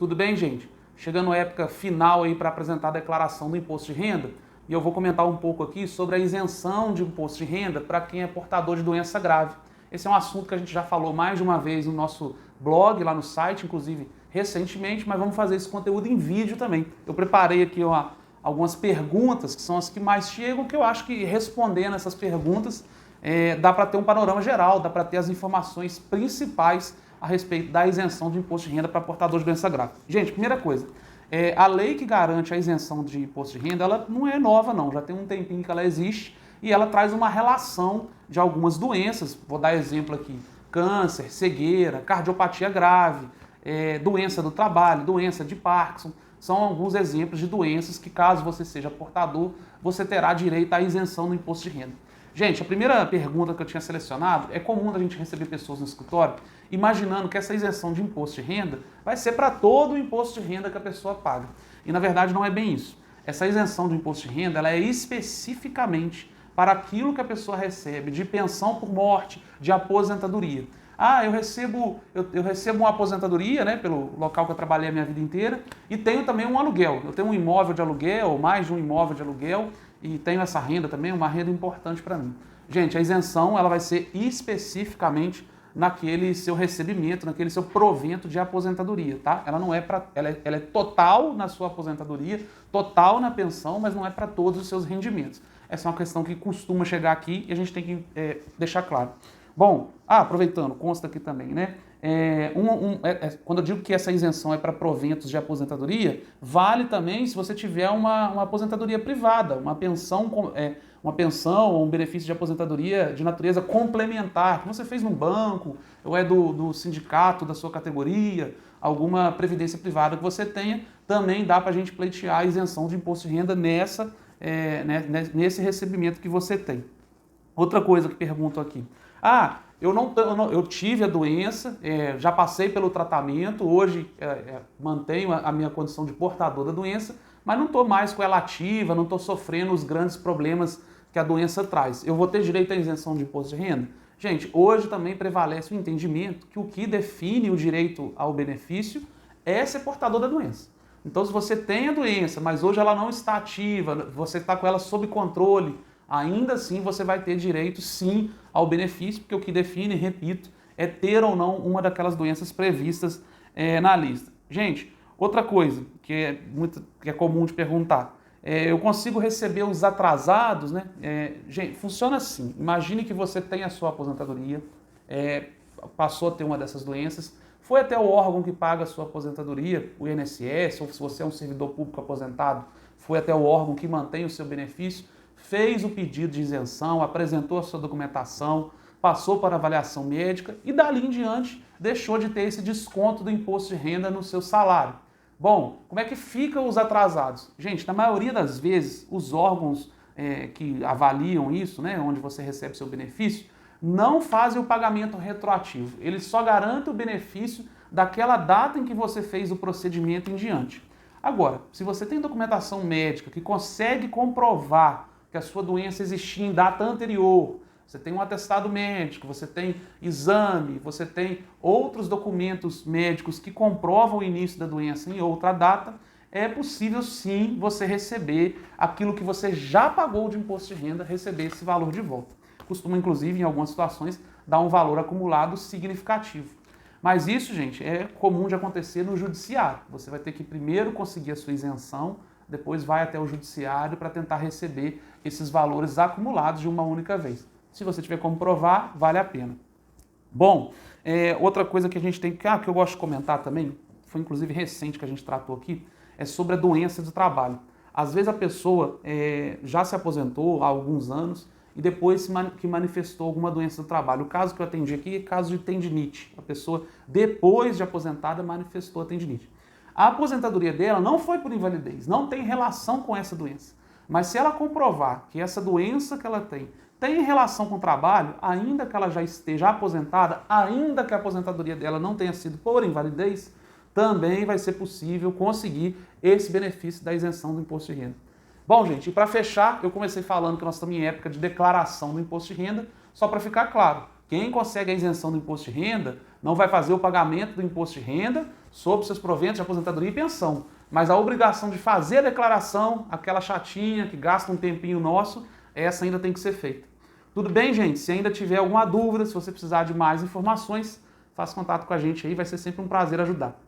Tudo bem, gente? Chegando a época final aí para apresentar a declaração do imposto de renda, e eu vou comentar um pouco aqui sobre a isenção de imposto de renda para quem é portador de doença grave. Esse é um assunto que a gente já falou mais de uma vez no nosso blog, lá no site, inclusive recentemente, mas vamos fazer esse conteúdo em vídeo também. Eu preparei aqui algumas perguntas, que são as que mais chegam, que eu acho que respondendo essas perguntas dá para ter um panorama geral, dá para ter as informações principais a respeito da isenção de imposto de renda para portador de doença grave. Gente, primeira coisa, a lei que garante a isenção de imposto de renda, ela não é nova não, já tem um tempinho que ela existe e ela traz uma relação de algumas doenças, vou dar exemplo aqui, câncer, cegueira, cardiopatia grave, doença do trabalho, doença de Parkinson, são alguns exemplos de doenças que, caso você seja portador, você terá direito à isenção do imposto de renda. Gente, a primeira pergunta que eu tinha selecionado, é comum a gente receber pessoas no escritório imaginando que essa isenção de imposto de renda vai ser para todo o imposto de renda que a pessoa paga. E na verdade não é bem isso. Essa isenção do imposto de renda ela é especificamente para aquilo que a pessoa recebe de pensão por morte, de aposentadoria. Ah, eu recebo uma aposentadoria, né, pelo local que eu trabalhei a minha vida inteira, e tenho também um aluguel. Eu tenho um imóvel de aluguel, ou mais de um imóvel de aluguel, e tenho essa renda também, uma renda importante para mim. Gente, a isenção ela vai ser especificamente naquele seu recebimento, naquele seu provento de aposentadoria, tá? Ela não é para, ela é total na sua aposentadoria, total na pensão, mas não é para todos os seus rendimentos. Essa é uma questão que costuma chegar aqui e a gente tem que deixar claro. Bom, aproveitando, consta aqui também, né? Quando eu digo que essa isenção é para proventos de aposentadoria, vale também se você tiver uma aposentadoria privada, uma pensão ou um benefício de aposentadoria de natureza complementar, que você fez no banco, ou é do sindicato da sua categoria, alguma previdência privada que você tenha, também dá para a gente pleitear a isenção de imposto de renda nesse recebimento que você tem. Outra coisa que pergunto aqui. Eu tive a doença, já passei pelo tratamento, hoje mantenho a minha condição de portador da doença, mas não estou mais com ela ativa, não estou sofrendo os grandes problemas que a doença traz. Eu vou ter direito à isenção de imposto de renda? Gente, hoje também prevalece o entendimento que o que define o direito ao benefício é ser portador da doença. Então, se você tem a doença, mas hoje ela não está ativa, você está com ela sob controle, ainda assim você vai ter direito sim ao benefício, porque o que define, repito, é ter ou não uma daquelas doenças previstas na lista. Gente, outra coisa que é comum de perguntar, eu consigo receber os atrasados, né? Gente, funciona assim, imagine que você tem a sua aposentadoria, passou a ter uma dessas doenças, foi até o órgão que paga a sua aposentadoria, o INSS, ou se você é um servidor público aposentado, foi até o órgão que mantém o seu benefício, fez o pedido de isenção, apresentou a sua documentação, passou para avaliação médica e dali em diante deixou de ter esse desconto do imposto de renda no seu salário. Bom, como é que ficam os atrasados? Gente, na maioria das vezes, os órgãos que avaliam isso, né, onde você recebe seu benefício, não fazem o pagamento retroativo. Eles só garantem o benefício daquela data em que você fez o procedimento em diante. Agora, se você tem documentação médica que consegue comprovar que a sua doença existia em data anterior, você tem um atestado médico, você tem exame, você tem outros documentos médicos que comprovam o início da doença em outra data, é possível sim você receber aquilo que você já pagou de imposto de renda, receber esse valor de volta. Costuma, inclusive, em algumas situações, dar um valor acumulado significativo. Mas isso, gente, é comum de acontecer no judiciário. Você vai ter que primeiro conseguir a sua isenção, depois vai até o judiciário para tentar receber esses valores acumulados de uma única vez. Se você tiver como provar, vale a pena. Bom, outra coisa que a gente tem que eu gosto de comentar também, foi inclusive recente que a gente tratou aqui, é sobre a doença do trabalho. Às vezes a pessoa já se aposentou há alguns anos e depois que manifestou alguma doença do trabalho. O caso que eu atendi aqui é caso de tendinite. A pessoa, depois de aposentada, manifestou a tendinite. A aposentadoria dela não foi por invalidez, não tem relação com essa doença. Mas se ela comprovar que essa doença que ela tem relação com o trabalho, ainda que ela já esteja aposentada, ainda que a aposentadoria dela não tenha sido por invalidez, também vai ser possível conseguir esse benefício da isenção do imposto de renda. Bom, gente, e para fechar, eu comecei falando que nós estamos em época de declaração do imposto de renda, só para ficar claro Quem consegue a isenção do imposto de renda não vai fazer o pagamento do imposto de renda sobre seus proventos de aposentadoria e pensão. Mas a obrigação de fazer a declaração, aquela chatinha que gasta um tempinho nosso, essa ainda tem que ser feita. Tudo bem, gente? Se ainda tiver alguma dúvida, se você precisar de mais informações, faça contato com a gente aí, vai ser sempre um prazer ajudar.